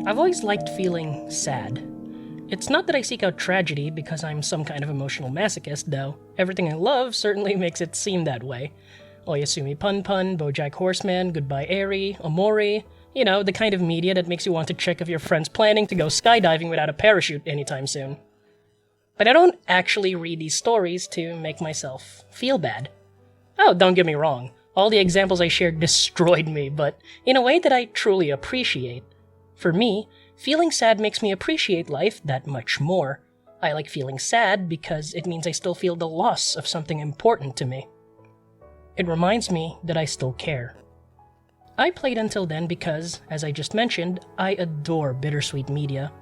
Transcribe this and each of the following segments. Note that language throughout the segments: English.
I've always liked feeling sad. It's not that I seek out tragedy because I'm some kind of emotional masochist, though everything I love certainly makes it seem that way. Oyasumi Punpun, Bojack Horseman, Goodbye Eri, Omori, the kind of media that makes you want to check if your friend's planning to go skydiving without a parachute anytime soon. But I don't actually read these stories to make myself feel bad. Oh, don't get me wrong, all the examples I shared destroyed me, but in a way that I truly appreciate. For me, feeling sad makes me appreciate life that much more. I like feeling sad because it means I still feel the loss of something important to me. It reminds me that I still care. I played Until Then because, as I just mentioned, I adore bittersweet media.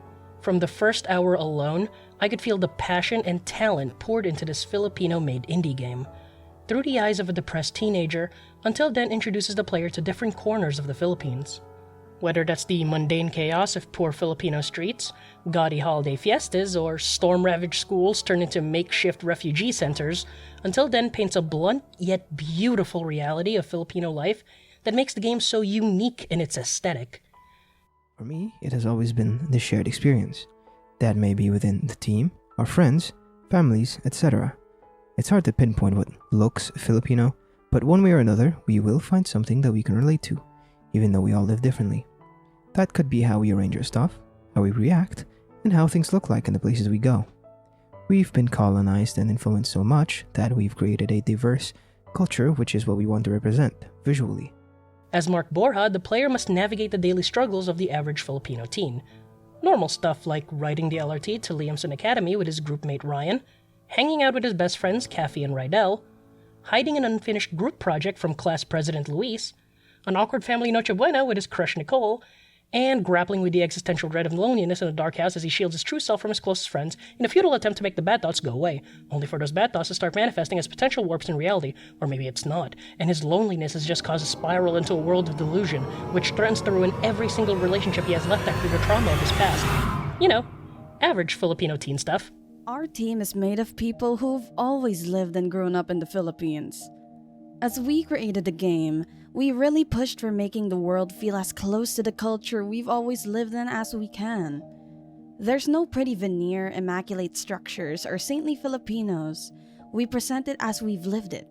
From the first hour alone, I could feel the passion and talent poured into this Filipino-made indie game. Through the eyes of a depressed teenager, Until Then introduces the player to different corners of the Philippines. Whether that's the mundane chaos of poor Filipino streets, gaudy holiday fiestas, or storm-ravaged schools turned into makeshift refugee centers, Until Then paints a blunt yet beautiful reality of Filipino life that makes the game so unique in its aesthetic. For me, it has always been the shared experience. That may be within the team, our friends, families, etc. It's hard to pinpoint what looks Filipino, but one way or another, we will find something that we can relate to, even though we all live differently. That could be how we arrange our stuff, how we react, and how things look like in the places we go. We've been colonized and influenced so much that we've created a diverse culture, which is what we want to represent, visually. As Mark Borja, the player must navigate the daily struggles of the average Filipino teen. Normal stuff like riding the LRT to Liamson Academy with his groupmate Ryan, hanging out with his best friends Kathy and Rydell, hiding an unfinished group project from class president Luis, an awkward family Noche Buena with his crush Nicole, and grappling with the existential dread of loneliness in a dark house as he shields his true self from his closest friends in a futile attempt to make the bad thoughts go away, only for those bad thoughts to start manifesting as potential warps in reality, or maybe it's not, and his loneliness has just caused a spiral into a world of delusion, which threatens to ruin every single relationship he has left after the trauma of his past. Average Filipino teen stuff. Our team is made of people who've always lived and grown up in the Philippines. As we created the game, we really pushed for making the world feel as close to the culture we've always lived in as we can. There's no pretty veneer, immaculate structures, or saintly Filipinos. We present it as we've lived it.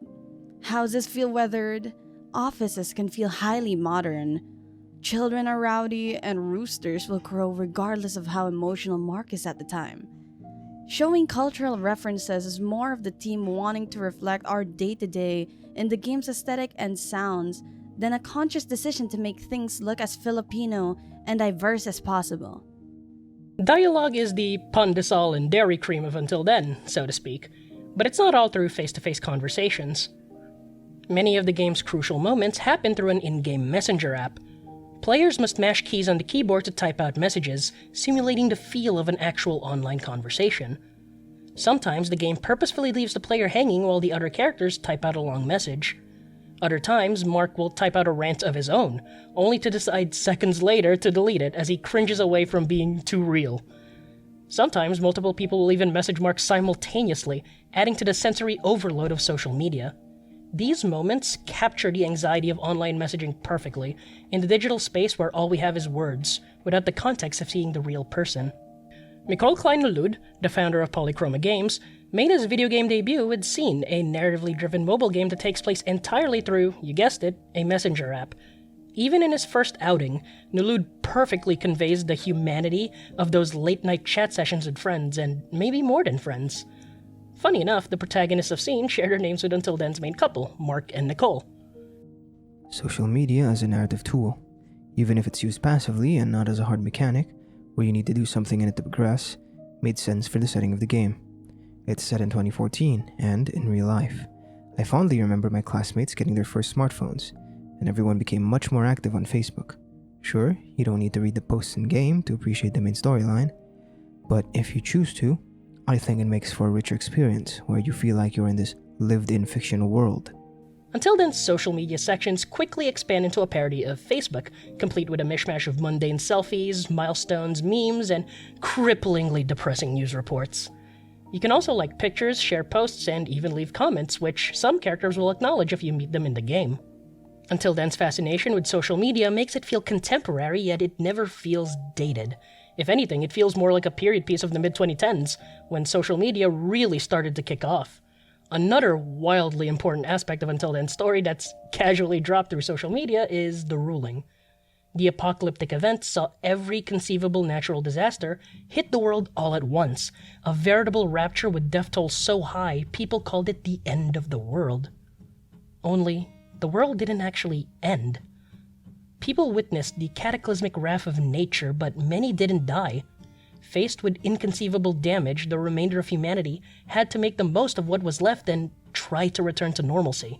Houses feel weathered, offices can feel highly modern, children are rowdy, and roosters will crow regardless of how emotional Mark is at the time. Showing cultural references is more of the team wanting to reflect our day-to-day in the game's aesthetic and sounds than a conscious decision to make things look as Filipino and diverse as possible. Dialogue is the pandesal and dairy cream of Until Then, so to speak, but it's not all through face-to-face conversations. Many of the game's crucial moments happen through an in-game messenger app. Players must mash keys on the keyboard to type out messages, simulating the feel of an actual online conversation. Sometimes the game purposefully leaves the player hanging while the other characters type out a long message. Other times, Mark will type out a rant of his own, only to decide seconds later to delete it as he cringes away from being too real. Sometimes multiple people will even message Mark simultaneously, adding to the sensory overload of social media. These moments capture the anxiety of online messaging perfectly, in the digital space where all we have is words, without the context of seeing the real person. Nicole Klein-Lulud, the founder of Polychroma Games, made his video game debut with Scene, a narratively driven mobile game that takes place entirely through, you guessed it, a messenger app. Even in his first outing, Nulud perfectly conveys the humanity of those late-night chat sessions with friends, and maybe more than friends. Funny enough, the protagonists of Scene share their names with Until Then's main couple, Mark and Nicole. Social media as a narrative tool, even if it's used passively and not as a hard mechanic, where you need to do something in it to progress, made sense for the setting of the game. It's set in 2014, and in real life. I fondly remember my classmates getting their first smartphones, and everyone became much more active on Facebook. Sure, you don't need to read the posts in-game to appreciate the main storyline, but if you choose to, I think it makes for a richer experience where you feel like you're in this lived-in fictional world. Until Then's social media sections quickly expand into a parody of Facebook, complete with a mishmash of mundane selfies, milestones, memes, and cripplingly depressing news reports. You can also like pictures, share posts, and even leave comments, which some characters will acknowledge if you meet them in the game. Until Then's fascination with social media makes it feel contemporary, yet it never feels dated. If anything, it feels more like a period piece of the mid-2010s, when social media really started to kick off. Another wildly important aspect of Until Then's story that's casually dropped through social media is the ruling. The apocalyptic event saw every conceivable natural disaster hit the world all at once, a veritable rapture with death toll so high people called it the end of the world. Only, the world didn't actually end. People witnessed the cataclysmic wrath of nature, but many didn't die. Faced with inconceivable damage, the remainder of humanity had to make the most of what was left and try to return to normalcy.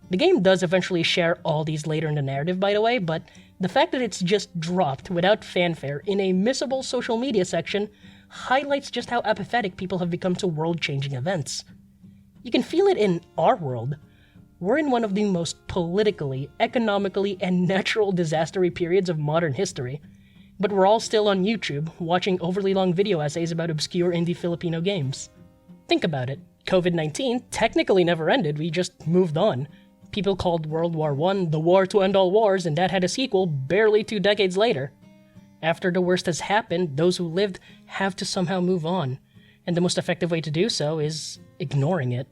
The game does eventually share all these later in the narrative, by the way, but the fact that it's just dropped without fanfare in a missable social media section highlights just how apathetic people have become to world-changing events. You can feel it in our world. We're in one of the most politically, economically, and natural disastery periods of modern history, but we're all still on YouTube watching overly long video essays about obscure indie Filipino games. Think about it. COVID-19 technically never ended, we just moved on. People called World War I the war to end all wars, and that had a sequel barely 2 decades later. After the worst has happened, those who lived have to somehow move on, and the most effective way to do so is ignoring it.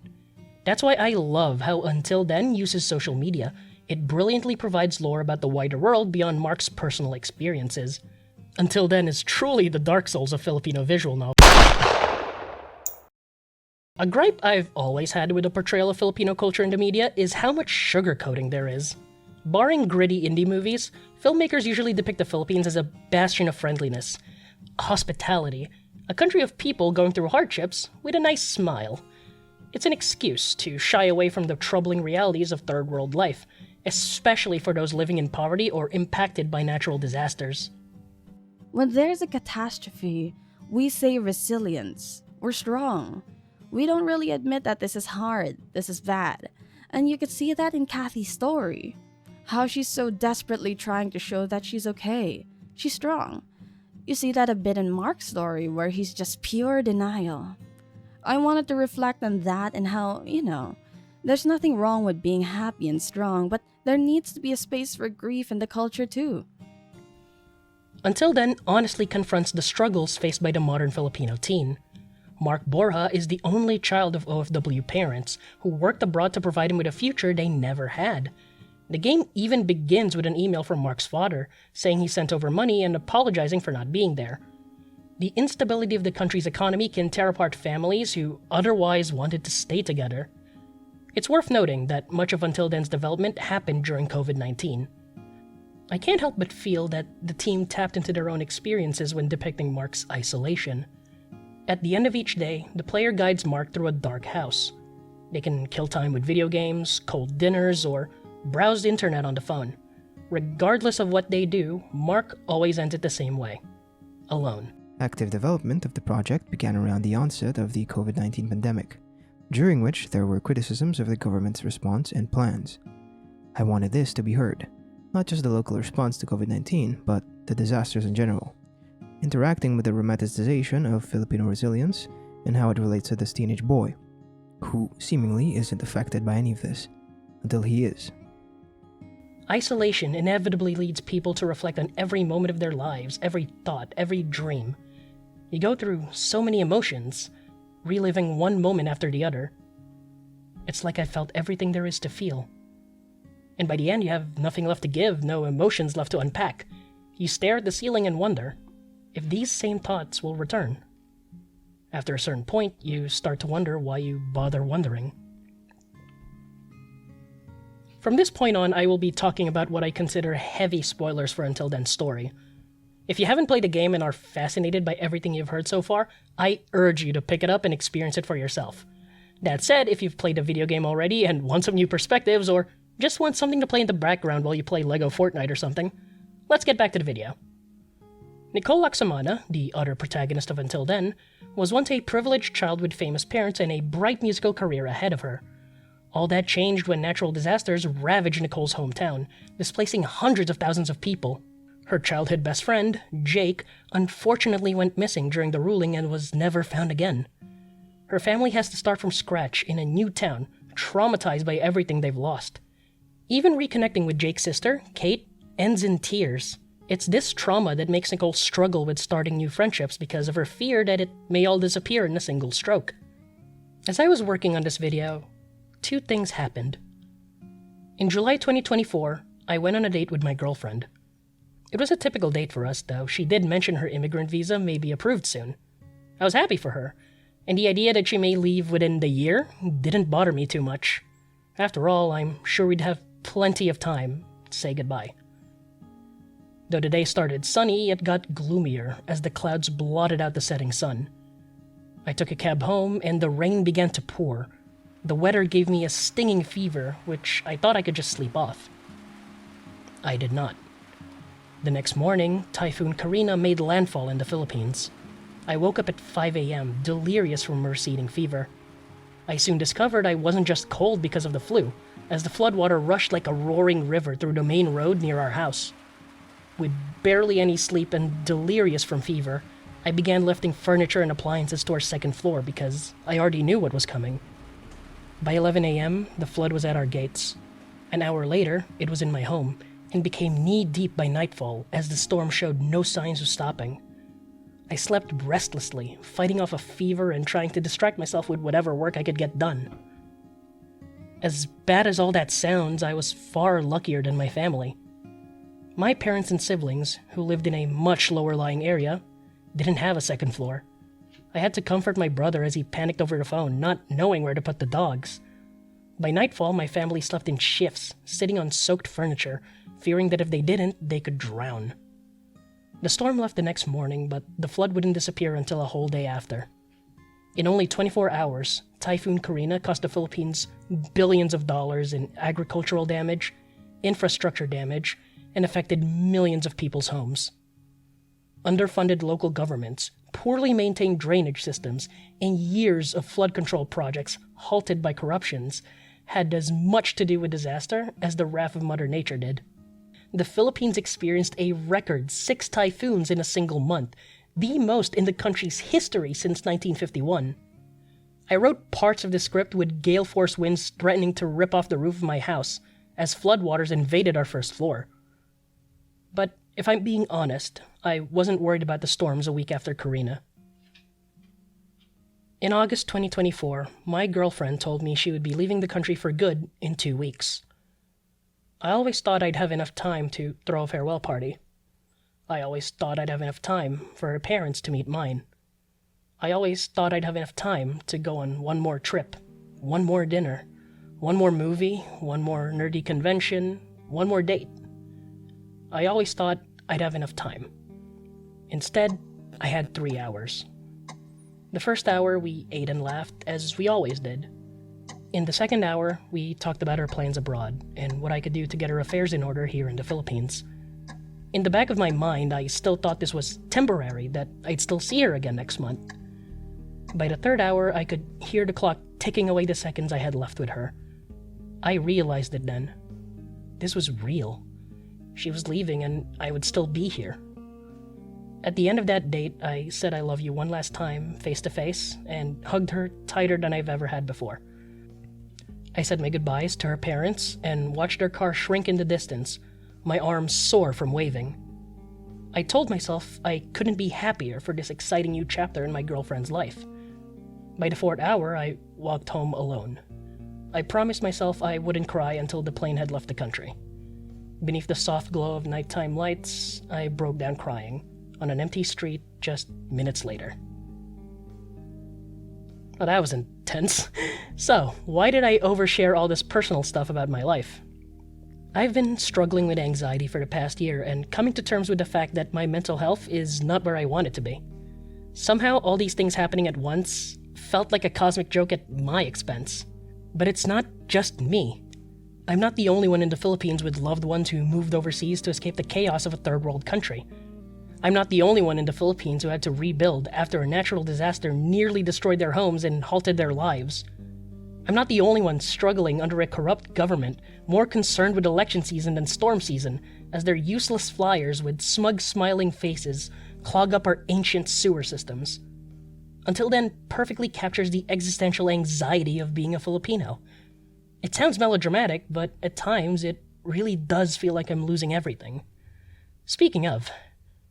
That's why I love how Until Then uses social media. It brilliantly provides lore about the wider world beyond Mark's personal experiences. Until Then is truly the Dark Souls of Filipino visual novel. A gripe I've always had with the portrayal of Filipino culture in the media is how much sugarcoating there is. Barring gritty indie movies, filmmakers usually depict the Philippines as a bastion of friendliness, hospitality, a country of people going through hardships with a nice smile. It's an excuse to shy away from the troubling realities of third world life, especially for those living in poverty or impacted by natural disasters. When there's a catastrophe, we say resilience. We're strong. We don't really admit that this is hard, this is bad. And you could see that in Kathy's story. How she's so desperately trying to show that she's okay. She's strong. You see that a bit in Mark's story where he's just pure denial. I wanted to reflect on that and how, there's nothing wrong with being happy and strong, but there needs to be a space for grief in the culture too. Until Then honestly confronts the struggles faced by the modern Filipino teen. Mark Borja is the only child of OFW parents who worked abroad to provide him with a future they never had. The game even begins with an email from Mark's father saying he sent over money and apologizing for not being there. The instability of the country's economy can tear apart families who otherwise wanted to stay together. It's worth noting that much of Until Then's development happened during COVID-19. I can't help but feel that the team tapped into their own experiences when depicting Mark's isolation. At the end of each day, the player guides Mark through a dark house. They can kill time with video games, cold dinners, or browse the internet on the phone. Regardless of what they do, Mark always ends it the same way. Alone. Active development of the project began around the onset of the COVID-19 pandemic, during which there were criticisms of the government's response and plans. I wanted this to be heard, not just the local response to COVID-19, but the disasters in general. Interacting with the romanticization of Filipino resilience and how it relates to this teenage boy, who seemingly isn't affected by any of this, until he is. Isolation inevitably leads people to reflect on every moment of their lives, every thought, every dream. You go through so many emotions, reliving one moment after the other. It's like I felt everything there is to feel. And by the end, you have nothing left to give, no emotions left to unpack. You stare at the ceiling and wonder if these same thoughts will return. After a certain point, you start to wonder why you bother wondering. From this point on, I will be talking about what I consider heavy spoilers for Until Then's story. If you haven't played the game and are fascinated by everything you've heard so far, I urge you to pick it up and experience it for yourself. That said, if you've played a video game already and want some new perspectives, or just want something to play in the background while you play LEGO Fortnite or something, let's get back to the video. Nicole, the other protagonist of Until Then, was once a privileged child with famous parents and a bright musical career ahead of her. All that changed when natural disasters ravaged Nicole's hometown, displacing hundreds of thousands of people. Her childhood best friend, Jake, unfortunately went missing during the ruling and was never found again. Her family has to start from scratch in a new town, traumatized by everything they've lost. Even reconnecting with Jake's sister, Kate, ends in tears. It's this trauma that makes Nicole struggle with starting new friendships because of her fear that it may all disappear in a single stroke. As I was working on this video, two things happened. In July 2024, I went on a date with my girlfriend. It was a typical date for us, though. She did mention her immigrant visa may be approved soon. I was happy for her, and the idea that she may leave within the year didn't bother me too much. After all, I'm sure we'd have plenty of time to say goodbye. Though the day started sunny, it got gloomier as the clouds blotted out the setting sun. I took a cab home, and the rain began to pour. The weather gave me a stinging fever, which I thought I could just sleep off. I did not. The next morning, Typhoon Karina made landfall in the Philippines. I woke up at 5 a.m., delirious from a receding fever. I soon discovered I wasn't just cold because of the flu, as the floodwater rushed like a roaring river through the main road near our house. With barely any sleep and delirious from fever, I began lifting furniture and appliances to our second floor because I already knew what was coming. By 11 a.m., the flood was at our gates. An hour later, it was in my home, and became knee-deep by nightfall as the storm showed no signs of stopping. I slept restlessly, fighting off a fever and trying to distract myself with whatever work I could get done. As bad as all that sounds, I was far luckier than my family. My parents and siblings, who lived in a much lower-lying area, didn't have a second floor. I had to comfort my brother as he panicked over the phone, not knowing where to put the dogs. By nightfall, my family slept in shifts, sitting on soaked furniture, fearing that if they didn't, they could drown. The storm left the next morning, but the flood wouldn't disappear until a whole day after. In only 24 hours, Typhoon Karina cost the Philippines billions of dollars in agricultural damage, infrastructure damage, and affected millions of people's homes. Underfunded local governments, poorly maintained drainage systems, and years of flood control projects halted by corruptions had as much to do with disaster as the wrath of Mother Nature did. The Philippines experienced a record 6 typhoons in a single month, the most in the country's history since 1951. I wrote parts of the script with gale force winds threatening to rip off the roof of my house as floodwaters invaded our first floor. But if I'm being honest, I wasn't worried about the storms a week after Karina. In August 2024, my girlfriend told me she would be leaving the country for good in 2 weeks. I always thought I'd have enough time to throw a farewell party. I always thought I'd have enough time for her parents to meet mine. I always thought I'd have enough time to go on one more trip, one more dinner, one more movie, one more nerdy convention, one more date. I always thought I'd have enough time. Instead, I had 3 hours. The first hour, we ate and laughed, as we always did. In the second hour, we talked about our plans abroad and what I could do to get our affairs in order here in the Philippines. In the back of my mind, I still thought this was temporary, that I'd still see her again next month. By the third hour, I could hear the clock ticking away the seconds I had left with her. I realized it then. This was real. She was leaving and I would still be here. At the end of that date, I said I love you one last time, face to face, and hugged her tighter than I've ever had before. I said my goodbyes to her parents and watched their car shrink in the distance, my arms sore from waving. I told myself I couldn't be happier for this exciting new chapter in my girlfriend's life. By the fourth hour, I walked home alone. I promised myself I wouldn't cry until the plane had left the country. Beneath the soft glow of nighttime lights, I broke down crying on an empty street just minutes later. Well, that was intense. So, why did I overshare all this personal stuff about my life? I've been struggling with anxiety for the past year and coming to terms with the fact that my mental health is not where I want it to be. Somehow, all these things happening at once felt like a cosmic joke at my expense. But it's not just me. I'm not the only one in the Philippines with loved ones who moved overseas to escape the chaos of a third world country. I'm not the only one in the Philippines who had to rebuild after a natural disaster nearly destroyed their homes and halted their lives. I'm not the only one struggling under a corrupt government more concerned with election season than storm season, as their useless flyers with smug smiling faces clog up our ancient sewer systems. Until Then perfectly captures the existential anxiety of being a Filipino. It sounds melodramatic, but at times it really does feel like I'm losing everything. Speaking of,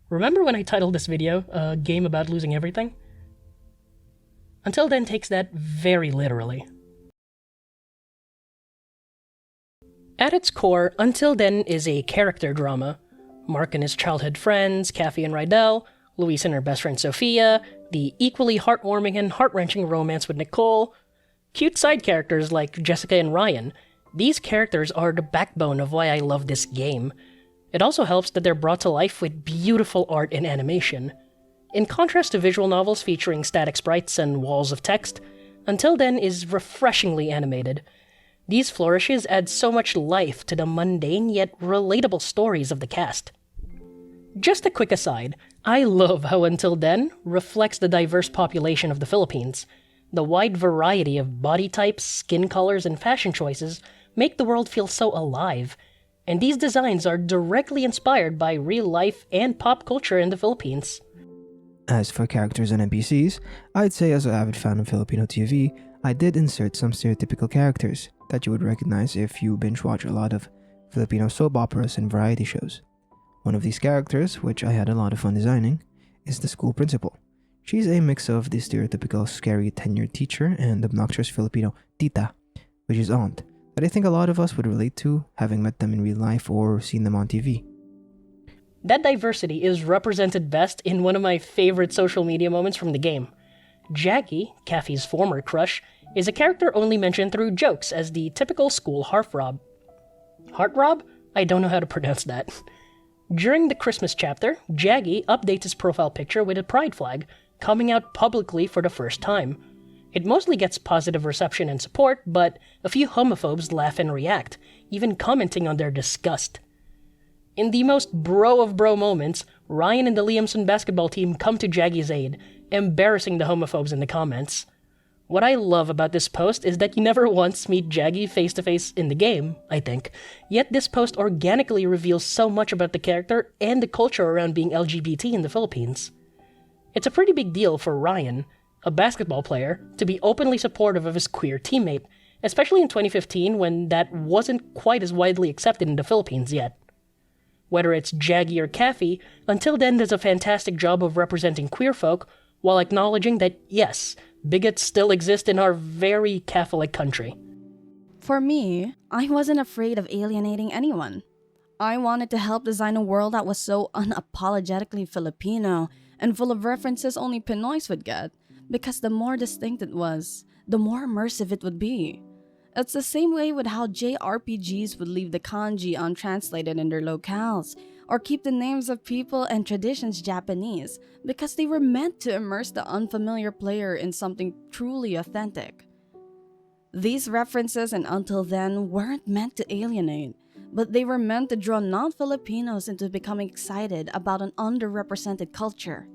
remember when I titled this video, A Game About Losing Everything? Until Then takes that very literally. At its core, Until Then is a character drama. Mark and his childhood friends, Kathy and Rydell, Louise and her best friend Sophia, the equally heartwarming and heart-wrenching romance with Nicole, cute side characters like Jessica and Ryan. These characters are the backbone of why I love this game. It also helps that they're brought to life with beautiful art and animation. In contrast to visual novels featuring static sprites and walls of text, Until Then is refreshingly animated. These flourishes add so much life to the mundane yet relatable stories of the cast. Just a quick aside, I love how Until Then reflects the diverse population of the Philippines. The wide variety of body types, skin colors, and fashion choices make the world feel so alive, and these designs are directly inspired by real life and pop culture in the Philippines. As for characters and NPCs, I'd say as an avid fan of Filipino TV, I did insert some stereotypical characters that you would recognize if you binge watch a lot of Filipino soap operas and variety shows. One of these characters, which I had a lot of fun designing, is the school principal. She's a mix of the stereotypical scary tenured teacher and obnoxious Filipino tita, which is aunt, that I think a lot of us would relate to, having met them in real life or seen them on TV. That diversity is represented best in one of my favorite social media moments from the game. Jackie, Kathy's former crush, is a character only mentioned through jokes as the typical school heartthrob. Heartthrob? I don't know how to pronounce that. During the Christmas chapter, Jaggy updates his profile picture with a pride flag, coming out publicly for the first time. It mostly gets positive reception and support, but a few homophobes laugh and react, even commenting on their disgust. In the most bro of bro moments, Ryan and the Liamson basketball team come to Jaggy's aid, embarrassing the homophobes in the comments. What I love about this post is that you never once meet Jaggy face-to-face in the game, I think, yet this post organically reveals so much about the character and the culture around being LGBT in the Philippines. It's a pretty big deal for Ryan, a basketball player, to be openly supportive of his queer teammate, especially in 2015 when that wasn't quite as widely accepted in the Philippines yet. Whether it's Jaggy or Kathy, Until Then does a fantastic job of representing queer folk while acknowledging that, yes, bigots still exist in our very Catholic country. For me, I wasn't afraid of alienating anyone. I wanted to help design a world that was so unapologetically Filipino and full of references only Pinoys would get, because the more distinct it was, the more immersive it would be. It's the same way with how JRPGs would leave the kanji untranslated in their locales, or keep the names of people and traditions Japanese, because they were meant to immerse the unfamiliar player in something truly authentic. These references in Until Then weren't meant to alienate, but they were meant to draw non-Filipinos into becoming excited about an underrepresented culture.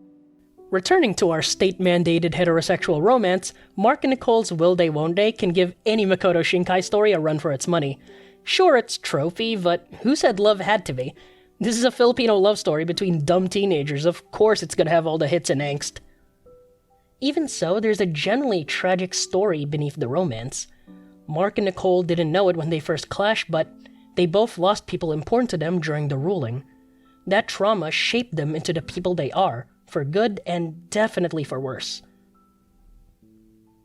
Returning to our state-mandated heterosexual romance, Mark and Nicole's Will They Won't They can give any Makoto Shinkai story a run for its money. Sure, it's trophy, but who said love had to be? This is a Filipino love story between dumb teenagers, of course it's gonna have all the hits and angst. Even so, there's a generally tragic story beneath the romance. Mark and Nicole didn't know it when they first clashed, but they both lost people important to them during the ruling. That trauma shaped them into the people they are, for good and definitely for worse.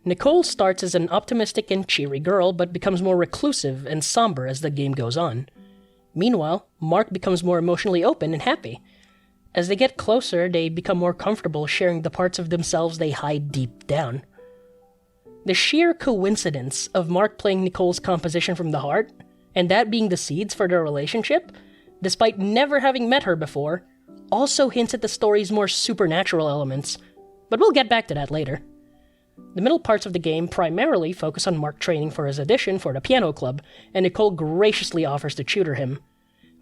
Nicole starts as an optimistic and cheery girl, but becomes more reclusive and somber as the game goes on. Meanwhile, Mark becomes more emotionally open and happy. As they get closer, they become more comfortable sharing the parts of themselves they hide deep down. The sheer coincidence of Mark playing Nicole's composition from the heart, and that being the seeds for their relationship, despite never having met her before, also hints at the story's more supernatural elements, but we'll get back to that later. The middle parts of the game primarily focus on Mark training for his audition for the piano club, and Nicole graciously offers to tutor him.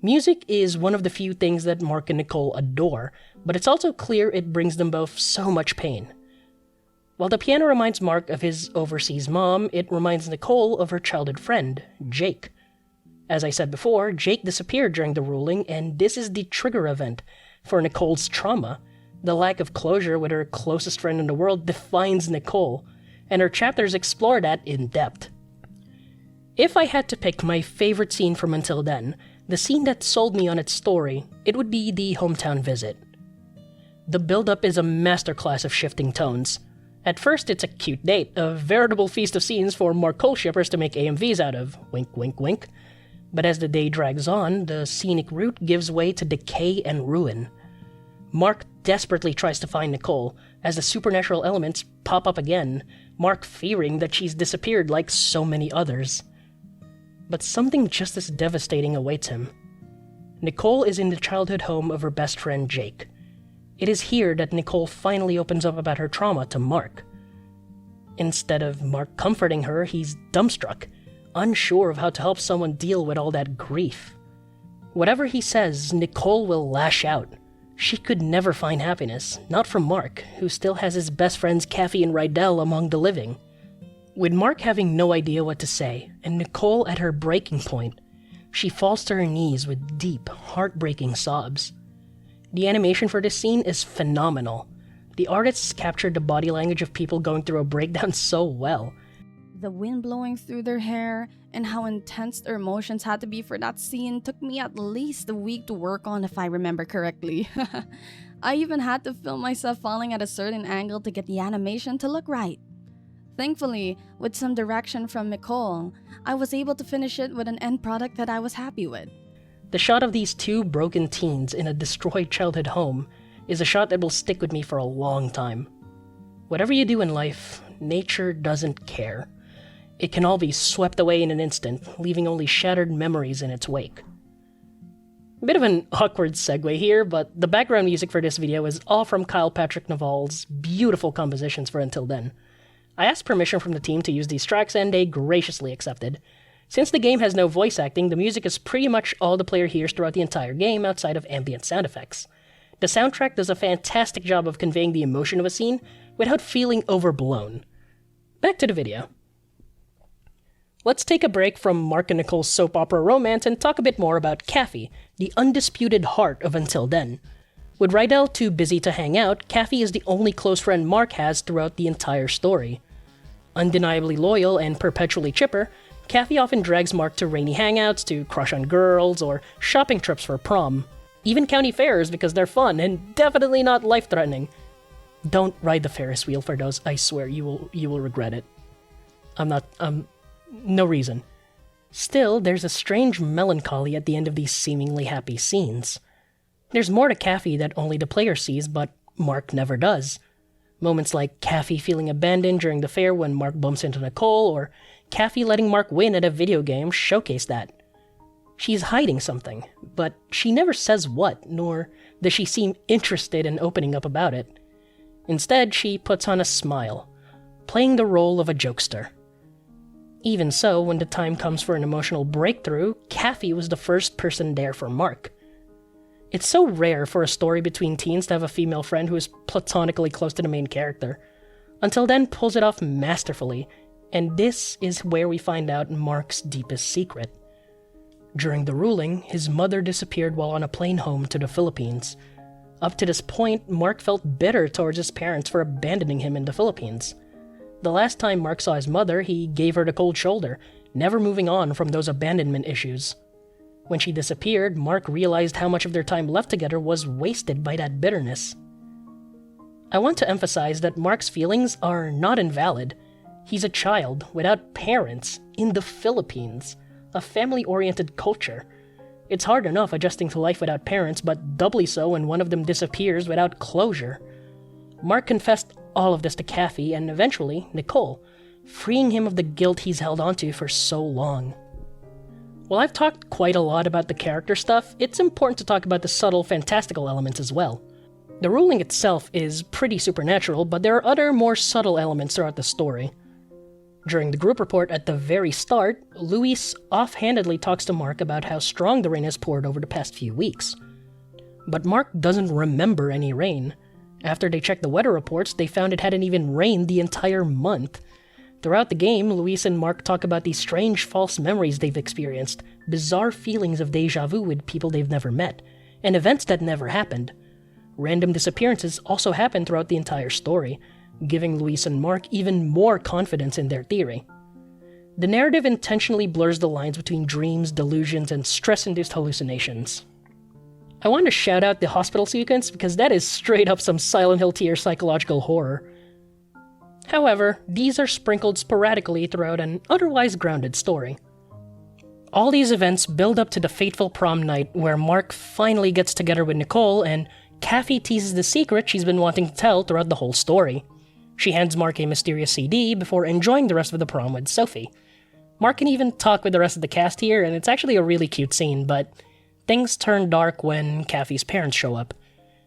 Music is one of the few things that Mark and Nicole adore, but it's also clear it brings them both so much pain. While the piano reminds Mark of his overseas mom, it reminds Nicole of her childhood friend, Jake. As I said before, Jake disappeared during the ruling, and this is the trigger event for Nicole's trauma. The lack of closure with her closest friend in the world defines Nicole, and her chapters explore that in depth. If I had to pick my favorite scene from Until Then, the scene that sold me on its story, it would be the hometown visit. The build-up is a masterclass of shifting tones. At first, it's a cute date, a veritable feast of scenes for more Cole shippers to make AMVs out of, wink wink wink. But as the day drags on, the scenic route gives way to decay and ruin. Mark desperately tries to find Nicole, as the supernatural elements pop up again, Mark fearing that she's disappeared like so many others. But something just as devastating awaits him. Nicole is in the childhood home of her best friend Jake. It is here that Nicole finally opens up about her trauma to Mark. Instead of Mark comforting her, he's dumbstruck, unsure of how to help someone deal with all that grief. Whatever he says, Nicole will lash out. She could never find happiness, not from Mark, who still has his best friends Kathy and Rydell among the living. With Mark having no idea what to say, and Nicole at her breaking point, she falls to her knees with deep, heartbreaking sobs. The animation for this scene is phenomenal. The artists captured the body language of people going through a breakdown so well. The wind blowing through their hair and how intense their emotions had to be for that scene took me at least a week to work on, if I remember correctly. I even had to film myself falling at a certain angle to get the animation to look right. Thankfully, with some direction from Nicole, I was able to finish it with an end product that I was happy with. The shot of these two broken teens in a destroyed childhood home is a shot that will stick with me for a long time. Whatever you do in life, nature doesn't care. It can all be swept away in an instant, leaving only shattered memories in its wake. A bit of an awkward segue here, but the background music for this video is all from Kyle Patrick Naval's beautiful compositions for Until Then. I asked permission from the team to use these tracks and they graciously accepted. Since the game has no voice acting, the music is pretty much all the player hears throughout the entire game outside of ambient sound effects. The soundtrack does a fantastic job of conveying the emotion of a scene without feeling overblown. Back to the video. Let's take a break from Mark and Nicole's soap opera romance and talk a bit more about Kathy, the undisputed heart of Until Then. With Rydell too busy to hang out, Kathy is the only close friend Mark has throughout the entire story. Undeniably loyal and perpetually chipper, Kathy often drags Mark to rainy hangouts, to crush on girls, or shopping trips for prom. Even county fairs because they're fun and definitely not life-threatening. Don't ride the Ferris wheel for those, I swear you will regret it. No reason. Still, there's a strange melancholy at the end of these seemingly happy scenes. There's more to Kathy that only the player sees, but Mark never does. Moments like Kathy feeling abandoned during the fair when Mark bumps into Nicole, or Kathy letting Mark win at a video game showcase that. She's hiding something, but she never says what, nor does she seem interested in opening up about it. Instead, she puts on a smile, playing the role of a jokester. Even so, when the time comes for an emotional breakthrough, Kathy was the first person there for Mark. It's so rare for a story between teens to have a female friend who is platonically close to the main character. Until Then pulls it off masterfully, and this is where we find out Mark's deepest secret. During the ruling, his mother disappeared while on a plane home to the Philippines. Up to this point, Mark felt bitter towards his parents for abandoning him in the Philippines. The last time Mark saw his mother, he gave her the cold shoulder, never moving on from those abandonment issues. When she disappeared, Mark realized how much of their time left together was wasted by that bitterness. I want to emphasize that Mark's feelings are not invalid. He's a child without parents in the Philippines, a family-oriented culture. It's hard enough adjusting to life without parents, but doubly so when one of them disappears without closure. Mark confessed all of this to Kathy and eventually Nicole, freeing him of the guilt he's held onto for so long. While I've talked quite a lot about the character stuff, it's important to talk about the subtle, fantastical elements as well. The ruling itself is pretty supernatural, but there are other, more subtle elements throughout the story. During the group report at the very start, Luis offhandedly talks to Mark about how strong the rain has poured over the past few weeks. But Mark doesn't remember any rain. After they checked the weather reports, they found it hadn't even rained the entire month. Throughout the game, Luis and Mark talk about these strange false memories they've experienced, bizarre feelings of deja vu with people they've never met, and events that never happened. Random disappearances also happen throughout the entire story, giving Luis and Mark even more confidence in their theory. The narrative intentionally blurs the lines between dreams, delusions, and stress-induced hallucinations. I want to shout out the hospital sequence because that is straight up some Silent Hill tier psychological horror. However, these are sprinkled sporadically throughout an otherwise grounded story. All these events build up to the fateful prom night where Mark finally gets together with Nicole and Kathy teases the secret she's been wanting to tell throughout the whole story. She hands Mark a mysterious CD before enjoying the rest of the prom with Sophie. Mark can even talk with the rest of the cast here, and it's actually a really cute scene, but things turn dark when Kathy's parents show up,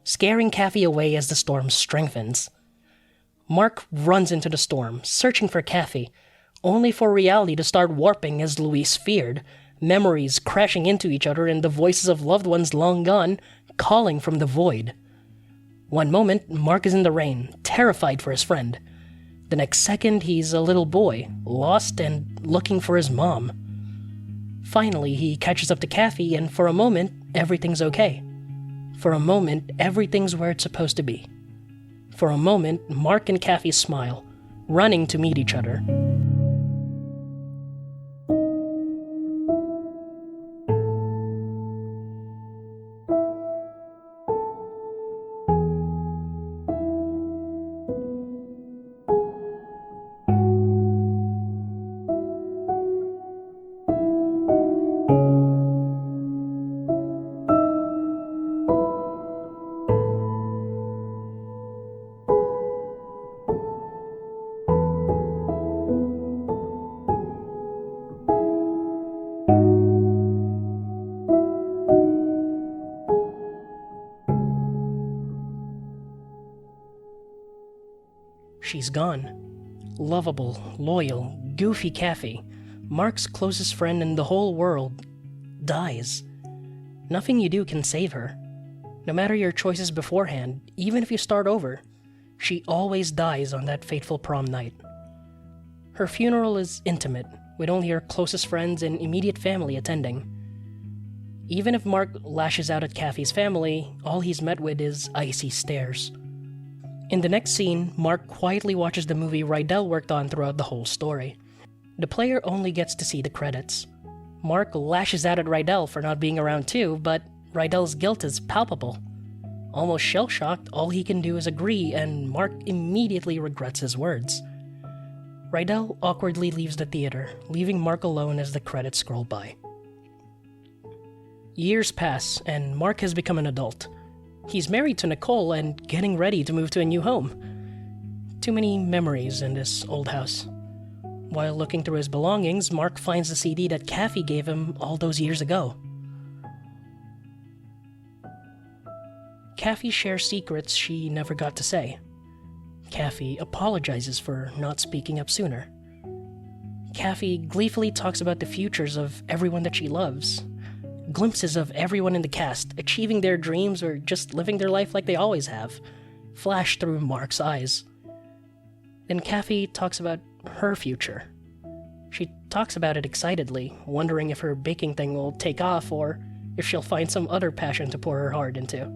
scaring Kathy away as the storm strengthens. Mark runs into the storm, searching for Kathy, only for reality to start warping as Louise feared, memories crashing into each other and the voices of loved ones long gone calling from the void. One moment, Mark is in the rain, terrified for his friend. The next second, he's a little boy, lost and looking for his mom. Finally, he catches up to Kathy, and for a moment, everything's okay. For a moment, everything's where it's supposed to be. For a moment, Mark and Kathy smile, running to meet each other. She's gone. Lovable, loyal, goofy Kathy, Mark's closest friend in the whole world, dies. Nothing you do can save her. No matter your choices beforehand, even if you start over, she always dies on that fateful prom night. Her funeral is intimate, with only her closest friends and immediate family attending. Even if Mark lashes out at Kathy's family, all he's met with is icy stares. In the next scene, Mark quietly watches the movie Rydell worked on throughout the whole story. The player only gets to see the credits. Mark lashes out at Rydell for not being around too, but Rydell's guilt is palpable. Almost shell-shocked, all he can do is agree, and Mark immediately regrets his words. Rydell awkwardly leaves the theater, leaving Mark alone as the credits scroll by. Years pass, and Mark has become an adult. He's married to Nicole and getting ready to move to a new home. Too many memories in this old house. While looking through his belongings, Mark finds the CD that Kathy gave him all those years ago. Kathy shares secrets she never got to say. Kathy apologizes for not speaking up sooner. Kathy gleefully talks about the futures of everyone that she loves. Glimpses of everyone in the cast achieving their dreams or just living their life like they always have flash through Mark's eyes. Then Kathy talks about her future. She talks about it excitedly, wondering if her baking thing will take off or if she'll find some other passion to pour her heart into.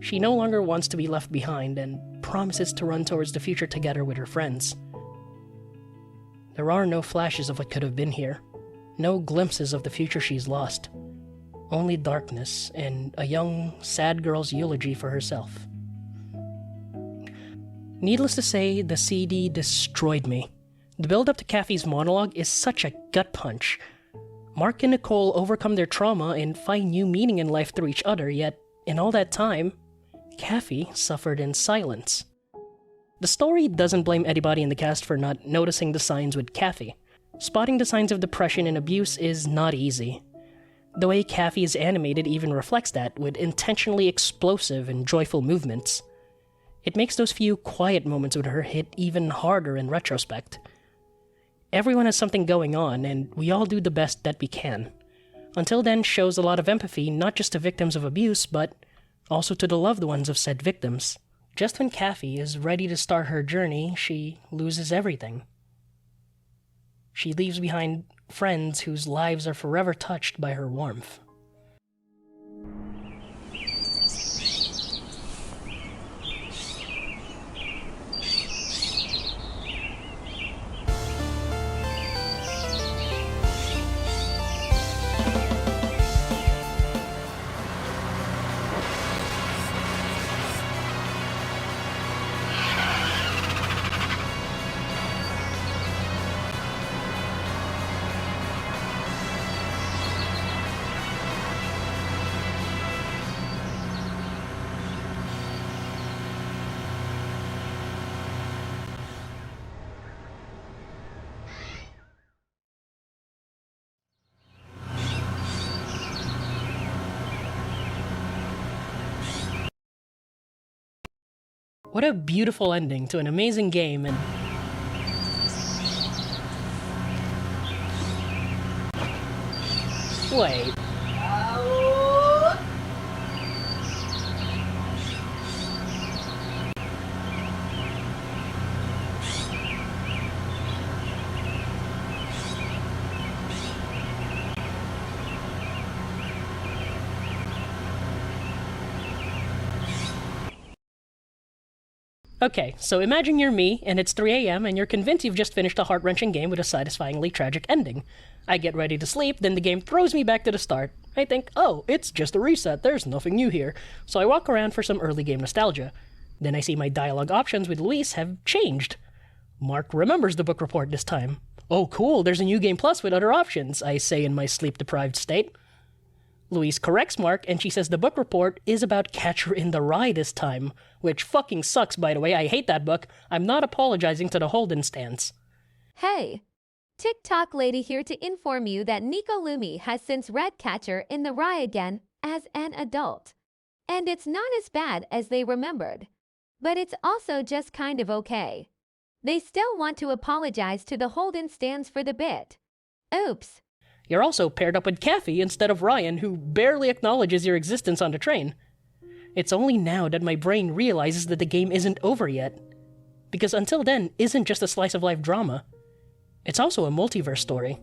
She no longer wants to be left behind and promises to run towards the future together with her friends. There are no flashes of what could have been here. No glimpses of the future she's lost. Only darkness and a young, sad girl's eulogy for herself. Needless to say, the CD destroyed me. The build-up to Kathy's monologue is such a gut punch. Mark and Nicole overcome their trauma and find new meaning in life through each other, yet, in all that time, Kathy suffered in silence. The story doesn't blame anybody in the cast for not noticing the signs with Kathy. Spotting the signs of depression and abuse is not easy. The way Kathy is animated even reflects that, with intentionally explosive and joyful movements. It makes those few quiet moments with her hit even harder in retrospect. Everyone has something going on, and we all do the best that we can. Until Then shows a lot of empathy not just to victims of abuse, but also to the loved ones of said victims. Just when Kathy is ready to start her journey, she loses everything. She leaves behind friends whose lives are forever touched by her warmth. What a beautiful ending to an amazing game, and... Wait. Okay, so imagine you're me, and it's 3 a.m., and you're convinced you've just finished a heart-wrenching game with a satisfyingly tragic ending. I get ready to sleep, then the game throws me back to the start. I think, oh, it's just a reset, there's nothing new here. So I walk around for some early game nostalgia. Then I see my dialogue options with Luis have changed. Mark remembers the book report this time. Oh cool, there's a new game plus with other options, I say in my sleep-deprived state. Luis corrects Mark, and she says the book report is about Catcher in the Rye this time. Which fucking sucks, by the way. I hate that book. I'm not apologizing to the Holden stans. Hey, TikTok lady here to inform you that NecoLumi has since read Catcher in the Rye again as an adult. And it's not as bad as they remembered. But it's also just kind of okay. They still want to apologize to the Holden stans for the bit. Oops. You're also paired up with Kathy instead of Ryan, who barely acknowledges your existence on the train. It's only now that my brain realizes that the game isn't over yet. Because Until Then isn't just a slice-of-life drama. It's also a multiverse story.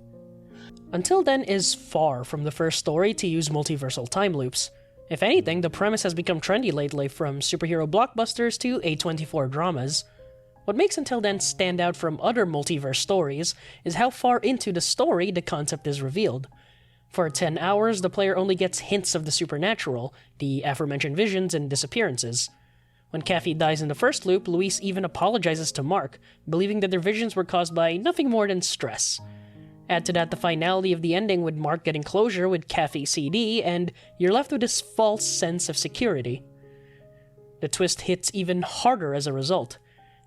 Until Then is far from the first story to use multiversal time loops. If anything, the premise has become trendy lately, from superhero blockbusters to A24 dramas. What makes Until Then stand out from other multiverse stories is how far into the story the concept is revealed. For 10 hours, the player only gets hints of the supernatural, the aforementioned visions and disappearances. When Kathy dies in the first loop, Luis even apologizes to Mark, believing that their visions were caused by nothing more than stress. Add to that the finality of the ending with Mark getting closure with Kathy's CD, and you're left with this false sense of security. The twist hits even harder as a result.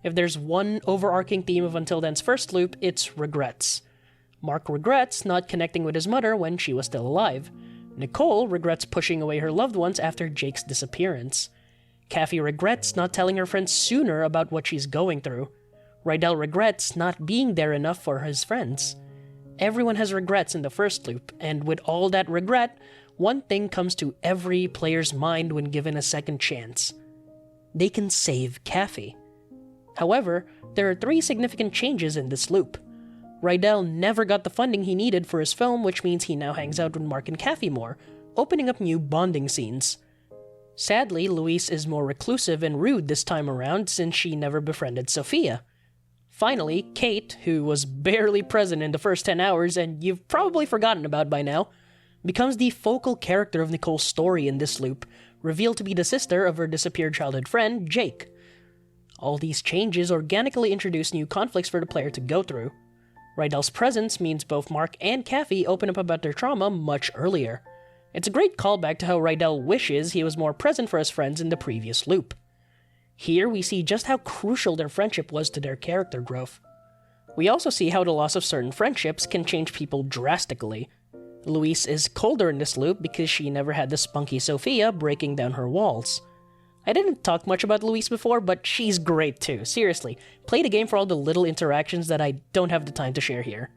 If there's one overarching theme of Until Then's first loop, it's regrets. Mark regrets not connecting with his mother when she was still alive. Nicole regrets pushing away her loved ones after Jake's disappearance. Kathy regrets not telling her friends sooner about what she's going through. Rydell regrets not being there enough for his friends. Everyone has regrets in the first loop, and with all that regret, one thing comes to every player's mind when given a second chance. They can save Kathy. However, there are 3 significant changes in this loop. Rydell never got the funding he needed for his film, which means he now hangs out with Mark and Kathy more, opening up new bonding scenes. Sadly, Luis is more reclusive and rude this time around since she never befriended Sophia. Finally, Kate, who was barely present in the first 10 hours and you've probably forgotten about by now, becomes the focal character of Nicole's story in this loop, revealed to be the sister of her disappeared childhood friend, Jake. All these changes organically introduce new conflicts for the player to go through. Rydell's presence means both Mark and Kathy open up about their trauma much earlier. It's a great callback to how Rydell wishes he was more present for his friends in the previous loop. Here we see just how crucial their friendship was to their character growth. We also see how the loss of certain friendships can change people drastically. Luis is colder in this loop because she never had the spunky Sophia breaking down her walls. I didn't talk much about Luis before, but she's great too. Seriously, play the game for all the little interactions that I don't have the time to share here.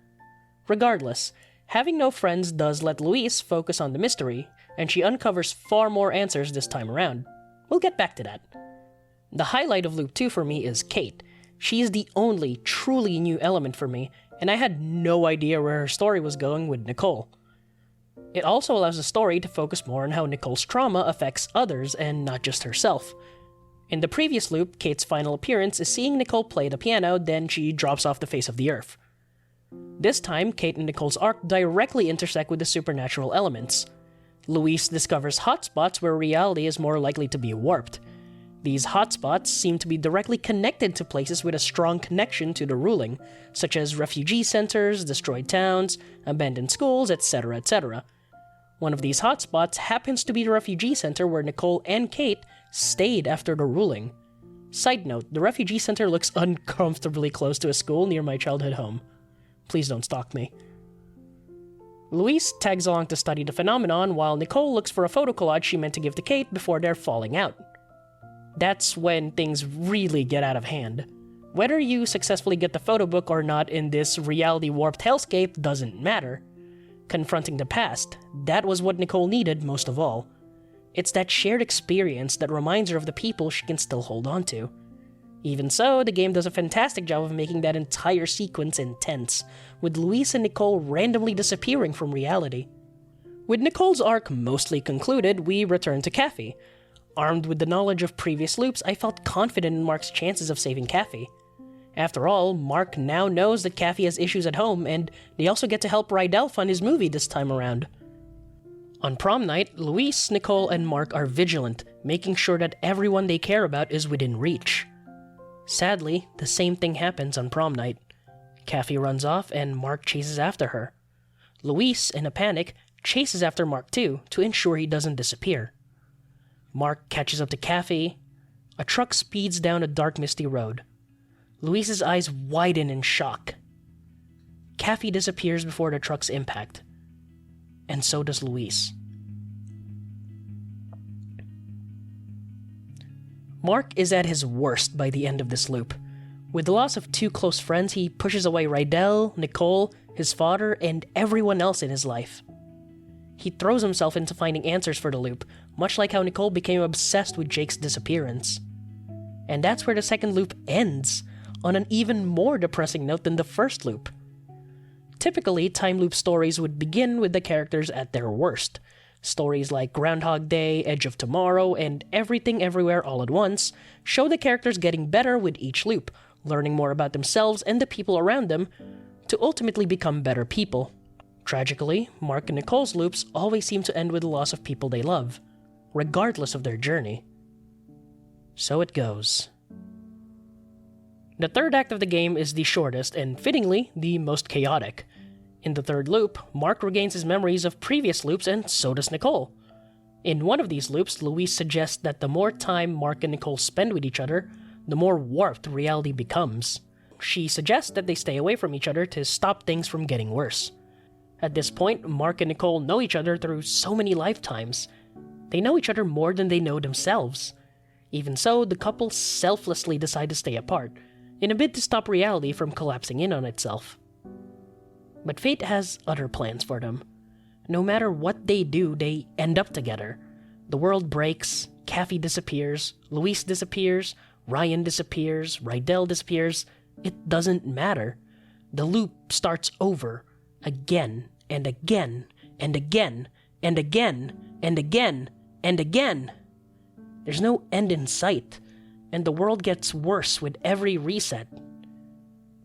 Regardless, having no friends does let Luis focus on the mystery, and she uncovers far more answers this time around. We'll get back to that. The highlight of Loop 2 for me is Kate. She is the only truly new element for me, and I had no idea where her story was going with Nicole. It also allows the story to focus more on how Nicole's trauma affects others and not just herself. In the previous loop, Kate's final appearance is seeing Nicole play the piano, then she drops off the face of the earth. This time, Kate and Nicole's arc directly intersect with the supernatural elements. Luis discovers hotspots where reality is more likely to be warped. These hotspots seem to be directly connected to places with a strong connection to the ruling, such as refugee centers, destroyed towns, abandoned schools, etc., etc. One of these hotspots happens to be the refugee center where Nicole and Kate stayed after the ruling. Side note, the refugee center looks uncomfortably close to a school near my childhood home. Please don't stalk me. Luis tags along to study the phenomenon while Nicole looks for a photo collage she meant to give to Kate before they're falling out. That's when things really get out of hand. Whether you successfully get the photo book or not in this reality-warped hellscape doesn't matter. Confronting the past, that was what Nicole needed most of all. It's that shared experience that reminds her of the people she can still hold on to. Even so, the game does a fantastic job of making that entire sequence intense, with Luis and Nicole randomly disappearing from reality. With Nicole's arc mostly concluded, we return to Kathy. Armed with the knowledge of previous loops, I felt confident in Mark's chances of saving Kathy. After all, Mark now knows that Kathy has issues at home, and they also get to help Rydell fund his movie this time around. On prom night, Luis, Nicole, and Mark are vigilant, making sure that everyone they care about is within reach. Sadly, the same thing happens on prom night. Kathy runs off, and Mark chases after her. Luis, in a panic, chases after Mark too, to ensure he doesn't disappear. Mark catches up to Kathy. A truck speeds down a dark, misty road. Luis's eyes widen in shock. Kathy disappears before the truck's impact. And so does Luis. Mark is at his worst by the end of this loop. With the loss of 2 close friends, he pushes away Rydell, Nicole, his father, and everyone else in his life. He throws himself into finding answers for the loop, much like how Nicole became obsessed with Jake's disappearance. And that's where the second loop ends, on an even more depressing note than the first loop. Typically, time loop stories would begin with the characters at their worst. Stories like Groundhog Day, Edge of Tomorrow, and Everything Everywhere All at Once show the characters getting better with each loop, learning more about themselves and the people around them, to ultimately become better people. Tragically, Mark and Nicole's loops always seem to end with the loss of people they love, regardless of their journey. So it goes. The third act of the game is the shortest and, fittingly, the most chaotic. In the third loop, Mark regains his memories of previous loops, and so does Nicole. In one of these loops, Luis suggests that the more time Mark and Nicole spend with each other, the more warped reality becomes. She suggests that they stay away from each other to stop things from getting worse. At this point, Mark and Nicole know each other through so many lifetimes. They know each other more than they know themselves. Even so, the couple selflessly decide to stay apart, in a bid to stop reality from collapsing in on itself. But fate has other plans for them. No matter what they do, they end up together. The world breaks, Kathy disappears, Luis disappears, Ryan disappears, Rydell disappears. It doesn't matter. The loop starts over, again, and again, and again, and again, and again, and again. There's no end in sight, and the world gets worse with every reset.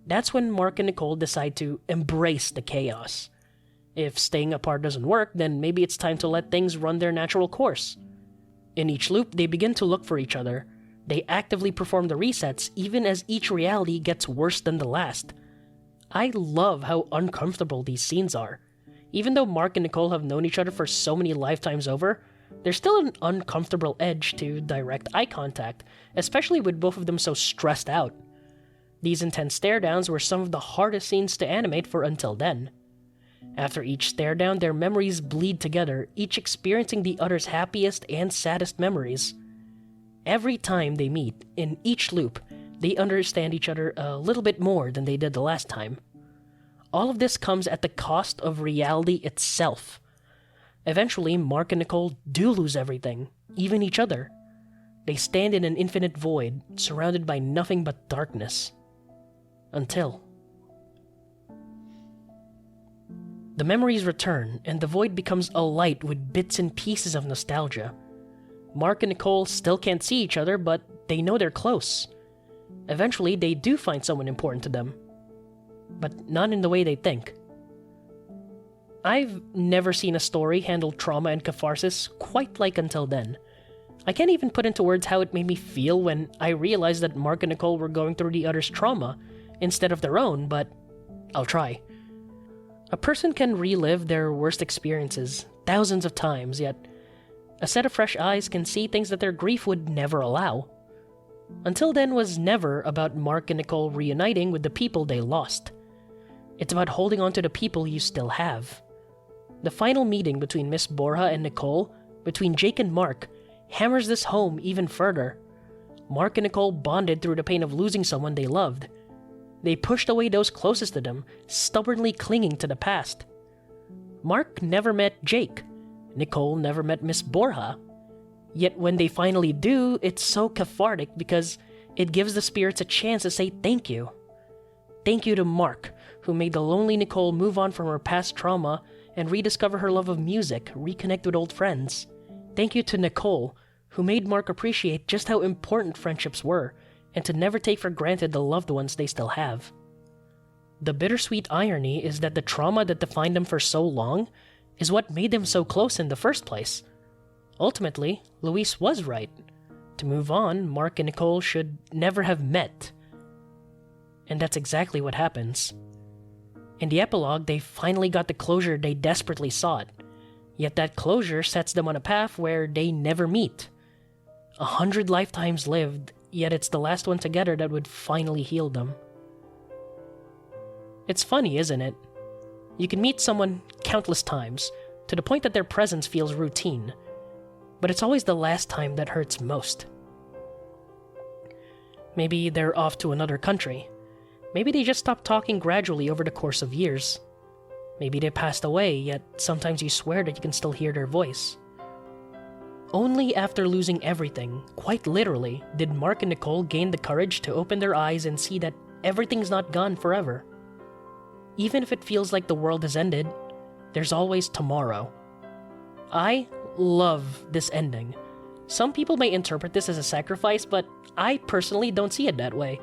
That's when Mark and Nicole decide to embrace the chaos. If staying apart doesn't work, then maybe it's time to let things run their natural course. In each loop, they begin to look for each other. They actively perform the resets, even as each reality gets worse than the last. I love how uncomfortable these scenes are. Even though Mark and Nicole have known each other for so many lifetimes over, there's still an uncomfortable edge to direct eye contact, especially with both of them so stressed out. These intense stare-downs were some of the hardest scenes to animate for Until Then. After each stare-down, their memories bleed together, each experiencing the other's happiest and saddest memories. Every time they meet, in each loop, they understand each other a little bit more than they did the last time. All of this comes at the cost of reality itself. Eventually, Mark and Nicole do lose everything, even each other. They stand in an infinite void, surrounded by nothing but darkness. Until the memories return, and the void becomes alight with bits and pieces of nostalgia. Mark and Nicole still can't see each other, but they know they're close. Eventually, they do find someone important to them, but not in the way they think. I've never seen a story handle trauma and catharsis quite like Until Then. I can't even put into words how it made me feel when I realized that Mark and Nicole were going through the other's trauma instead of their own, but I'll try. A person can relive their worst experiences thousands of times, yet a set of fresh eyes can see things that their grief would never allow. Until Then was never about Mark and Nicole reuniting with the people they lost. It's about holding on to the people you still have. The final meeting between Miss Borja and Nicole, between Jake and Mark, hammers this home even further. Mark and Nicole bonded through the pain of losing someone they loved. They pushed away those closest to them, stubbornly clinging to the past. Mark never met Jake. Nicole never met Miss Borja. Yet when they finally do, it's so cathartic because it gives the spirits a chance to say thank you. Thank you to Mark, who made the lonely Nicole move on from her past trauma and rediscover her love of music, reconnect with old friends. Thank you to Nicole, who made Mark appreciate just how important friendships were, and to never take for granted the loved ones they still have. The bittersweet irony is that the trauma that defined them for so long is what made them so close in the first place. Ultimately, Luis was right. To move on, Mark and Nicole should never have met. And that's exactly what happens. In the epilogue, they finally got the closure they desperately sought. Yet that closure sets them on a path where they never meet. 100 lifetimes lived, yet it's the last one together that would finally heal them. It's funny, isn't it? You can meet someone countless times, to the point that their presence feels routine. But it's always the last time that hurts most. Maybe they're off to another country. Maybe they just stopped talking gradually over the course of years. Maybe they passed away, yet sometimes you swear that you can still hear their voice. Only after losing everything, quite literally, did Mark and Nicole gain the courage to open their eyes and see that everything's not gone forever. Even if it feels like the world has ended, there's always tomorrow. I love this ending. Some people may interpret this as a sacrifice, but I personally don't see it that way.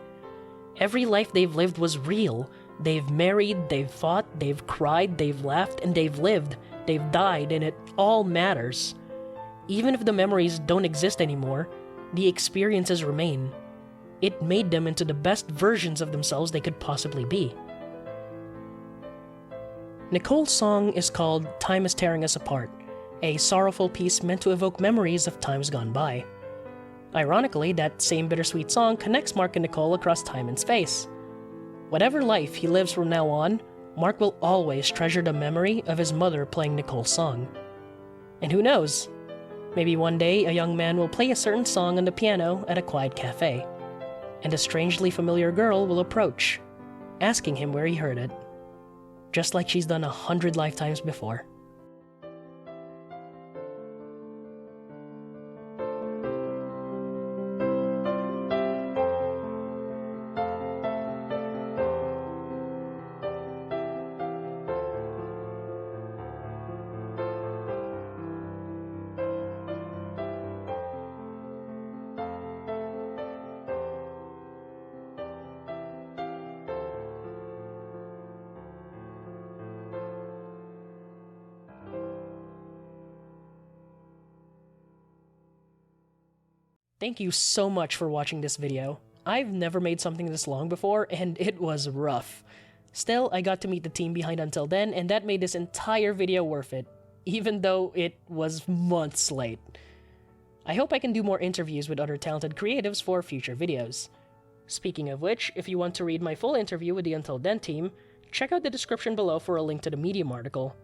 Every life they've lived was real. They've married, they've fought, they've cried, they've laughed, and they've lived. They've died, and it all matters. Even if the memories don't exist anymore, the experiences remain. It made them into the best versions of themselves they could possibly be. Nicole's song is called Time is Tearing Us Apart, a sorrowful piece meant to evoke memories of times gone by. Ironically, that same bittersweet song connects Mark and Nicole across time and space. Whatever life he lives from now on, Mark will always treasure the memory of his mother playing Nicole's song. And who knows? Maybe one day a young man will play a certain song on the piano at a quiet cafe, and a strangely familiar girl will approach, asking him where he heard it, just like she's done 100 lifetimes before. Thank you so much for watching this video. I've never made something this long before, and it was rough. Still, I got to meet the team behind Until Then, and that made this entire video worth it, even though it was months late. I hope I can do more interviews with other talented creatives for future videos. Speaking of which, if you want to read my full interview with the Until Then team, check out the description below for a link to the Medium article.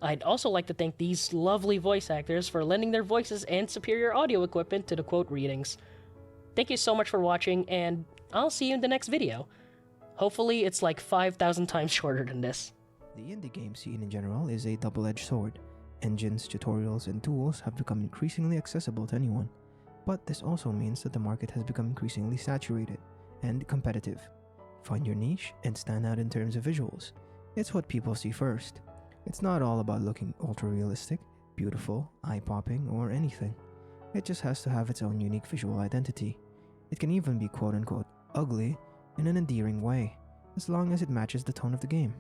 I'd also like to thank these lovely voice actors for lending their voices and superior audio equipment to the quote readings. Thank you so much for watching, and I'll see you in the next video. Hopefully it's like 5,000 times shorter than this. The indie game scene in general is a double-edged sword. Engines, tutorials, and tools have become increasingly accessible to anyone. But this also means that the market has become increasingly saturated and competitive. Find your niche and stand out in terms of visuals. It's what people see first. It's not all about looking ultra-realistic, beautiful, eye-popping, or anything. It just has to have its own unique visual identity. It can even be quote-unquote ugly in an endearing way, as long as it matches the tone of the game.